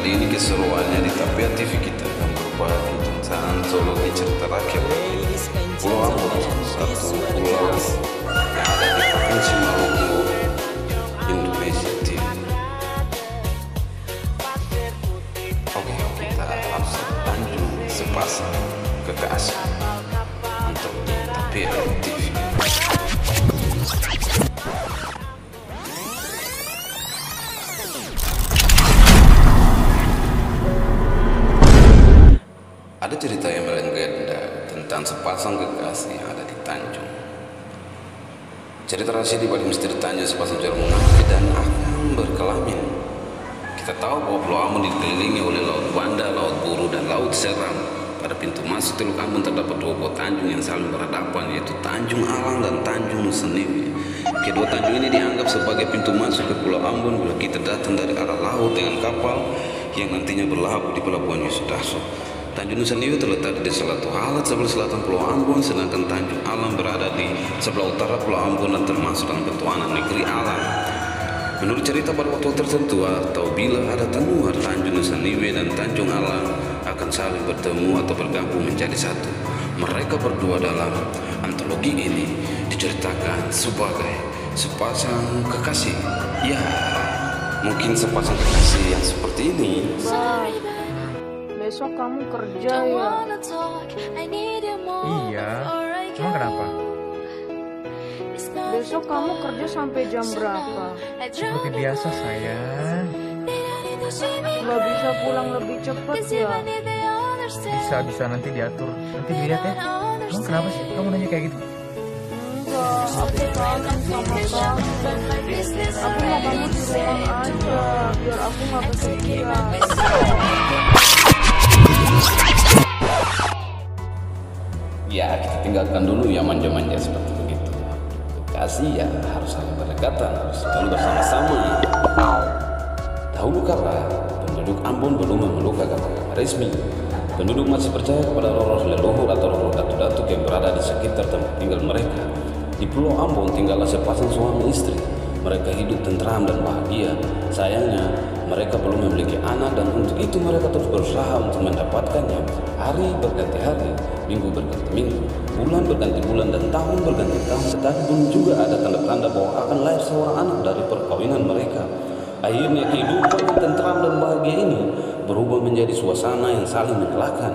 Kali ini keseruannya di Tapia TV kita akan berbagi tentang zoologi cerita rakyat Pulau Ambon, satu pulau yang ada di Provinsi Maluku, Indonesia Timur. Oke, kita langsung lanjut sepasang kekasih untuk di Tapia TV. Ada cerita yang melegenda tentang sepasang kekasih yang ada di Tanjung. Cerita rahasia di balik misteri Tanjung sepasang jarum mengakhiri dan akan berkelamin. Kita tahu bahwa Pulau Ambon dikelilingi oleh Laut Banda, Laut Buru, dan Laut Seram. Pada pintu masuk Teluk Ambon terdapat dua buah tanjung yang saling berhadapan, yaitu Tanjung Alang dan Tanjung Nusaniwe. Kedua tanjung ini dianggap sebagai pintu masuk ke Pulau Ambon bila kita datang dari arah laut dengan kapal yang nantinya berlabuh di Pelabuhan Yosudarso. Tanjung Nusaniwe terletak di Desa Latu Halat sebelah selatan Pulau Ambon, sedangkan Tanjung Alang berada di sebelah utara Pulau Ambon dan termasuk dalam ketuanan negeri Alang. Menurut cerita pada waktu tertentu atau bila ada temuan, Tanjung Nusaniwe dan Tanjung Alang akan saling bertemu atau bergabung menjadi satu. Mereka berdua dalam antologi ini diceritakan sebagai sepasang kekasih. Ya, mungkin sepasang kekasih yang seperti ini. Besok kamu kerja ya? Iya, emang kenapa? Besok kamu kerja sampai jam berapa? Seperti biasa sayang. Gak bisa pulang lebih cepat ya? Bisa nanti diatur. Nanti dilihat ya. Emang kenapa sih? Kamu nanya kayak gitu? Enggak, aku kangen sama kamu. Aku mau kamu di rumah aja, biar aku gak kesepian. Ya, kita tinggalkan dulu ya manja-manja seperti begitu. Kekasih ya harus saling berdekatan, harus selalu bersama-sama. Dahulu kala, penduduk Ambon belum memeluk agama resmi. Penduduk masih percaya kepada roh-roh leluhur atau roh datuk-datuk yang berada di sekitar tempat tinggal mereka. Di Pulau Ambon tinggallah sepasang suami istri. Mereka hidup tentram dan bahagia. Sayangnya, mereka belum memiliki anak dan untuk itu mereka terus berusaha untuk mendapatkannya. Hari berganti hari, minggu berganti minggu, bulan berganti bulan, dan tahun berganti tahun. Tetapi belum juga ada tanda-tanda bahwa akan lahir seorang anak dari perkawinan mereka. Akhirnya kehidupan yang tentram dan bahagia ini berubah menjadi suasana yang saling menyalahkan.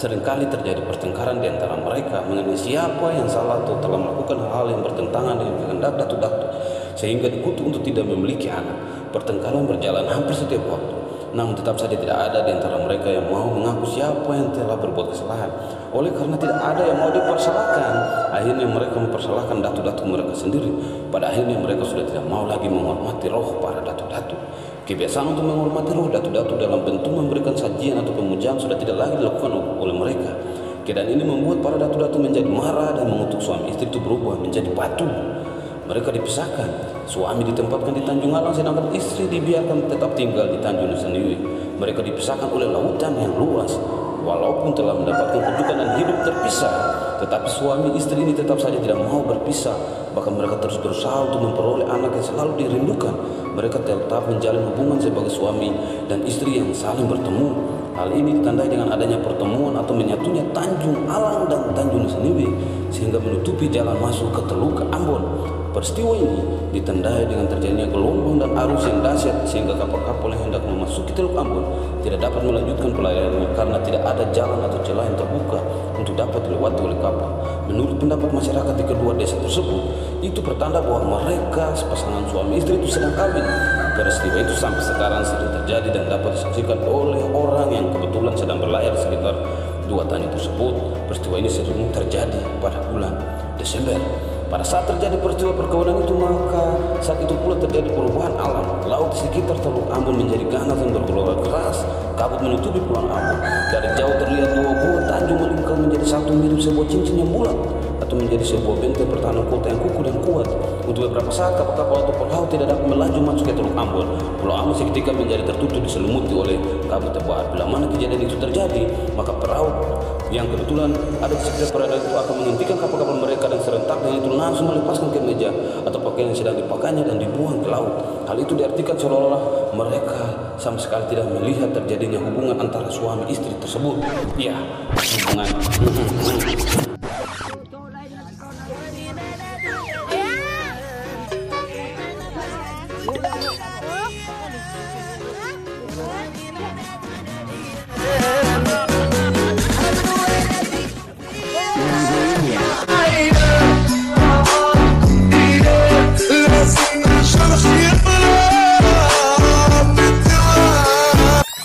Seringkali terjadi pertengkaran di antara mereka mengenai siapa yang salah atau telah melakukan hal yang bertentangan dengan kehendak datuk-datuk, sehingga dikutuk untuk tidak memiliki anak. Pertengkaran berjalan hampir setiap waktu, namun tetap saja tidak ada di antara mereka yang mau mengaku siapa yang telah berbuat kesalahan. Oleh karena tidak ada yang mau dipersalahkan, akhirnya mereka mempersalahkan datuk-datuk mereka sendiri. Pada akhirnya mereka sudah tidak mau lagi menghormati roh para datuk-datuk. Kebiasaan untuk menghormati roh datuk-datuk dalam bentuk memberikan sajian atau pemujaan sudah tidak lagi dilakukan oleh mereka. Keadaan ini membuat para datuk-datuk menjadi marah dan mengutuk suami istri itu berubah menjadi batu. Mereka dipisahkan. Suami ditempatkan di Tanjung Alang sedangkan istri dibiarkan tetap tinggal di Tanjung Nusaniwe. Mereka dipisahkan oleh lautan yang luas. Walaupun telah mendapatkan kedudukan dan hidup terpisah, tetapi suami istri ini tetap saja tidak mau berpisah. Bahkan mereka terus berusaha untuk memperoleh anak yang selalu dirindukan. Mereka tetap menjalin hubungan sebagai suami dan istri yang saling bertemu. Hal ini ditandai dengan adanya pertemuan atau menyatunya Tanjung Alang dan Tanjung Nusaniwe sehingga menutupi jalan masuk ke Teluk Ambon. Peristiwa ini ditandai dengan terjadinya gelombang dan arus yang dahsyat sehingga kapal-kapal yang hendak memasuki Teluk Ambon tidak dapat melanjutkan pelayanannya karena tidak ada jalan atau celah yang terbuka untuk dapat dilewati oleh kapal. Menurut pendapat masyarakat di kedua desa tersebut, itu pertanda bahwa mereka sepasangan suami istri itu sedang kawin. Peristiwa itu sampai sekarang sering terjadi dan dapat disaksikan oleh orang yang kebetulan sedang berlayar di sekitar dua tanjung tersebut. Peristiwa ini sering terjadi pada bulan Desember. Pada saat terjadi peristiwa perkawinan itu, maka saat itu pula terjadi perubahan alam. Laut di sekitar Teluk Ambon menjadi ganas dan bergelora keras. Kabut menutupi Pulau Ambon. Dari jauh terlihat dua buah tanjung melingkar menjadi satu mirip sebuah cincin yang bulat. atau menjadi sebuah benteng pertahanan kota yang kukuh dan kuat. Untuk beberapa saat kapal-kapal atau perahu tidak dapat melaju masuk ke Teluk Ambon. Pulau Ambon seketika menjadi tertutup diselimuti oleh kabut tebal. Bila mana kejadian itu terjadi, maka perahu yang kebetulan ada di sekitar perairan itu akan menghentikan kapal-kapal mereka dan serentak dengan itu langsung melepaskan kemeja atau pakaian yang sedang dipakainya dan dibuang ke laut. Hal itu diartikan seolah-olah mereka sama sekali tidak melihat terjadinya hubungan antara suami istri tersebut. Ya, hubungan.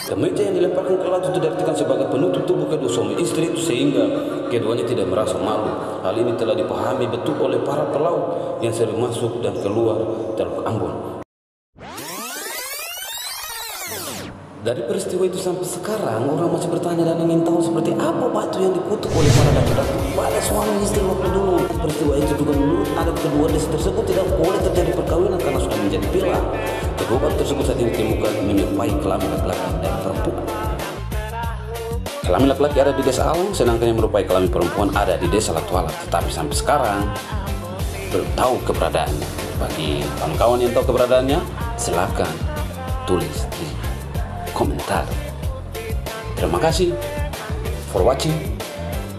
Kemeja yang dilemparkan ke laut itu diartikan sebagai penutup tubuh kedua suami istri itu sehingga keduanya tidak merasa malu. Hal ini telah dipahami betul oleh para pelaut yang sering masuk dan keluar Teluk Ambon. Dari peristiwa itu sampai sekarang orang masih bertanya dan ingin tahu seperti apa batu yang dikutuk oleh para laki-laki pada suami istri waktu dulu. Peristiwa itu juga menurut adat kedua desa tersebut tidak boleh terjadi perkawinan karena sudah menjadi pilar. Kedua batu tersebut saat ini ditemukan menyerupai kelamin laki-laki dan perempuan. Kelamin laki-laki ada di desa Alang, sedangkan yang menyerupai kelamin perempuan ada di desa Latuala. Tetapi sampai sekarang belum tahu keberadaannya. Bagi kawan-kawan yang tahu keberadaannya, silakan tulis di komentar. Terima kasih for watching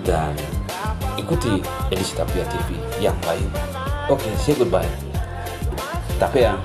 dan ikuti edisi Tapia TV yang lain. Oke, say goodbye. Tapia.